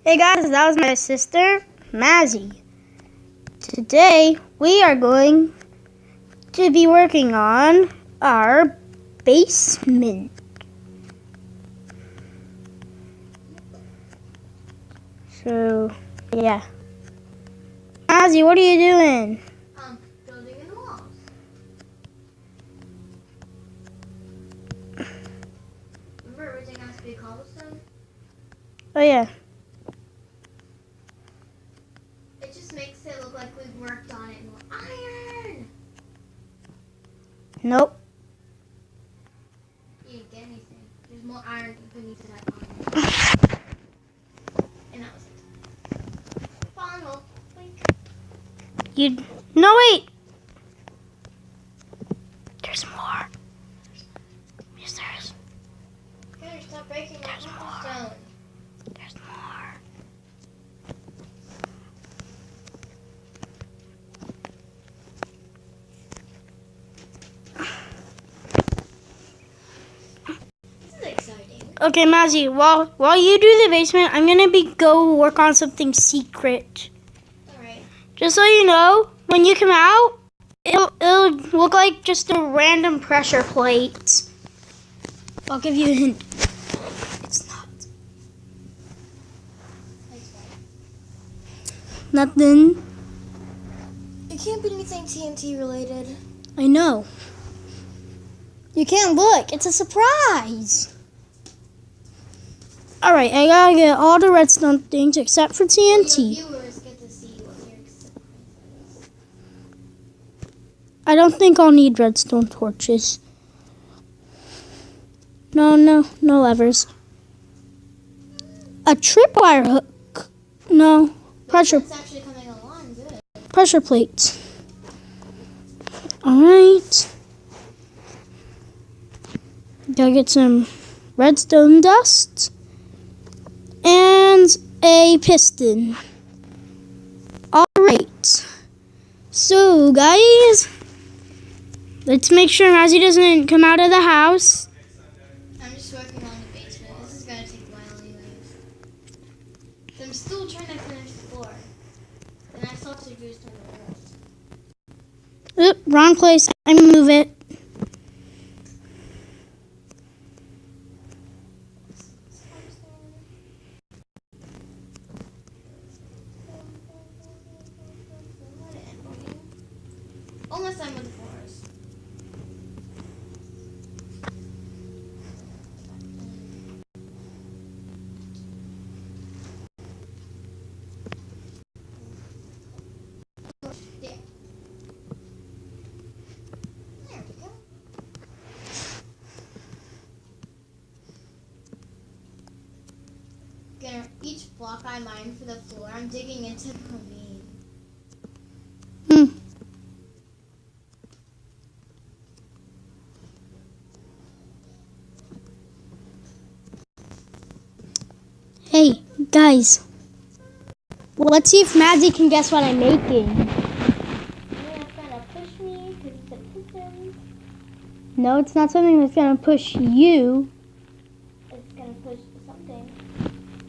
Hey guys, that was my sister, Mazzy. Today, we are going to be working on our basement. So, yeah. Mazzy, what are you doing? Building in the walls. Remember everything has to be cobblestone? Oh yeah. It just makes it look like we've worked on it more iron. Nope. You didn't get anything. There's more iron beneath that iron. And that was it. Final. Blink. No, wait. There's more. Yes, there's Connor, stop breaking my cobblestone. There's more. This is exciting. Okay, Mazzy, while you do the basement, I'm gonna go work on something secret. Alright. Just so you know, when you come out, it'll look like just a random pressure plate. I'll give you a hint. It's not. Nothing. It can't be anything TNT related. I know. You can't look. It's a surprise. Alright, I gotta get all the redstone things except for TNT. Your viewers get to see what your surprise is. I don't think I'll need redstone torches. No levers. A tripwire hook. No. Pressure It's actually coming along good. pressure plates. Alright. Gotta get some redstone dust. And a piston. Alright. So, guys, let's make sure Mazzy doesn't come out of the house. I'm just working on the basement. This is gonna take a while anyways. So I'm still trying to finish the floor. And I still have to do some of the walls. Oop, wrong place. I move it. Almost done with the floors. There. There we go. Each block I mine for the floor, I'm digging into the ravine. Hey, guys. Let's see if Mazzy can guess what I'm making. It's gonna push me because it's a piston. No, it's not something that's gonna push you. It's gonna push something.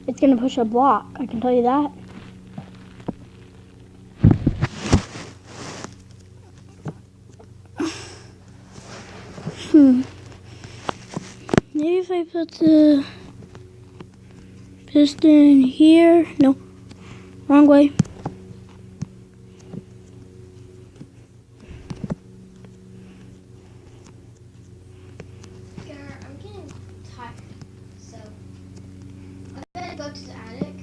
It's gonna push a block. I can tell you that. Maybe if I put the piston here. No, wrong way. I'm getting tired, so I'm gonna go to the attic,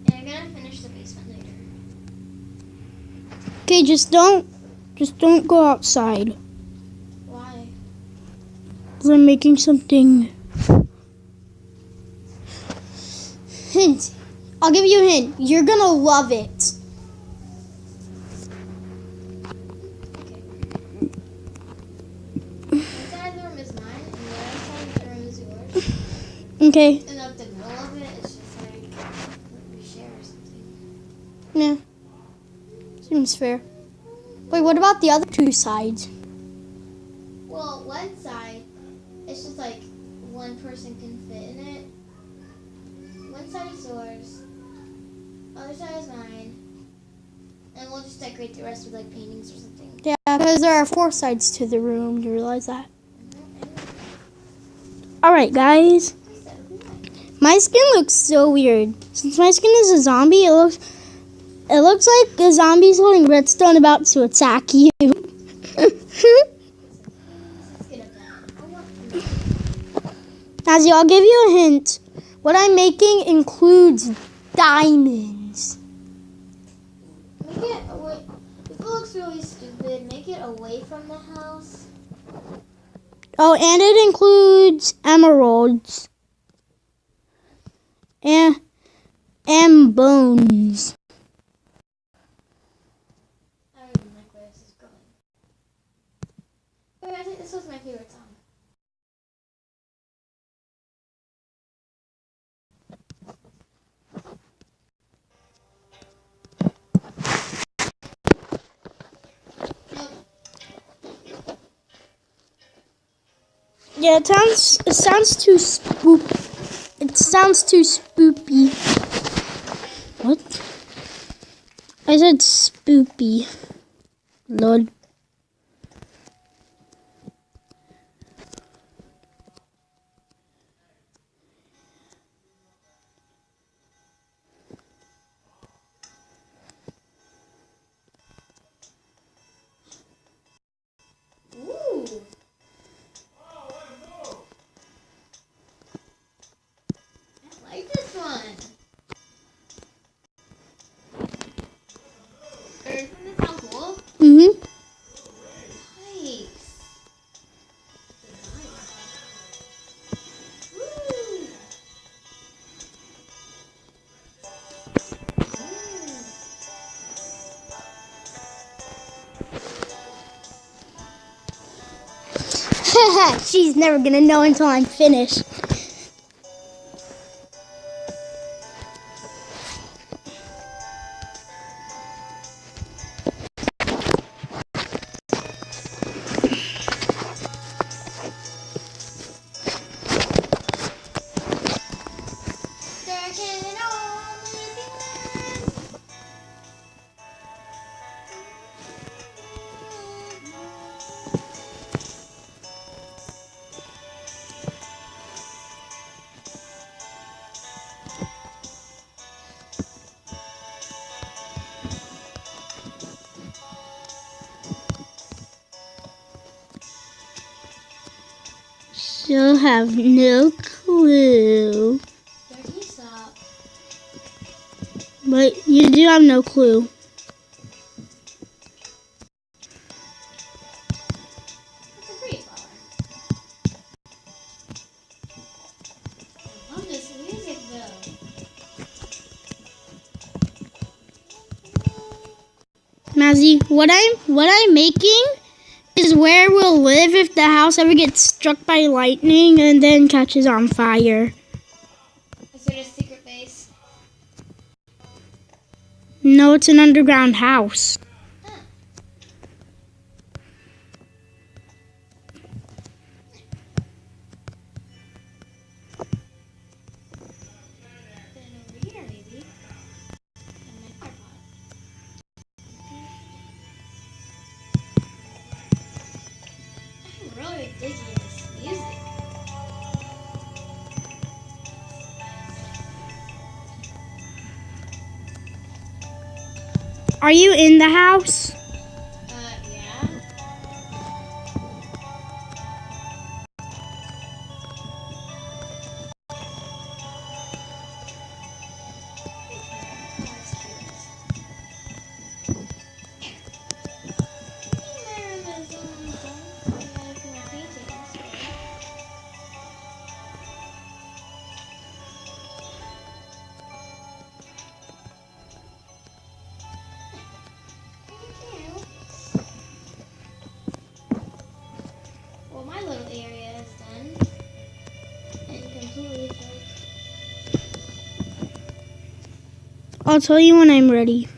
and I'm gonna finish the basement later. Okay, just don't go outside. Why? 'Cause I'm making something. Hint. I'll give you a hint. You're gonna love it. One side of the room is mine, and the other side of the room is yours. Okay. And up the middle of it, it's just like we share or something. Yeah. Seems fair. Wait, what about the other two sides? Well, one side, it's just like one person can fit in it. One side is yours, other side is mine, and we'll just decorate the rest with like paintings or something. Yeah, because there are 4 sides to the room. You realize that? Alright, guys. My skin looks so weird. Since my skin is a zombie, it looks like a zombie's holding redstone about to attack you. Azzy, I'll give you a hint. What I'm making includes diamonds. Make it away. If it looks really stupid, make it away from the house. Oh, and it includes emeralds. And bones. I don't even like where this is going. But I think this was my favorite song. Yeah, it sounds too spook. It sounds too spoopy. What? I said spoopy. Lord. Ooh. I like this one. Doesn't this sound cool? Mm-hmm. Nice. Woo. She's never gonna know until I'm finished. She'll have no clue. Dirty, stop. But you do have no clue. That's a pretty flower. I love this music though. Mazzy, what I'm making is where we'll live if the house ever gets struck by lightning and then catches on fire. Is there a secret base? No, it's an underground house. Huh. Then over here maybe. And my flower pot. I'm really digging this music. Are you in the house? Yeah. Well, my little area is done and completely filled. I'll tell you when I'm ready.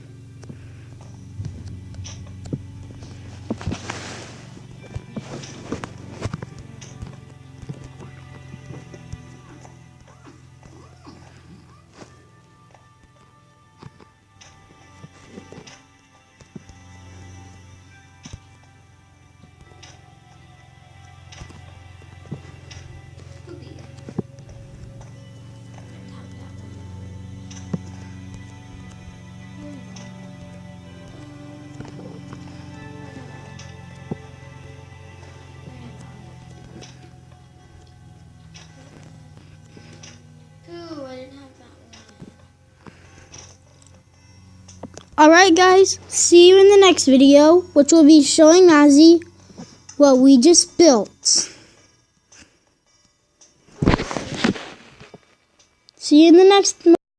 Alright guys, see you in the next video, which will be showing Mazzy what we just built. See you in the next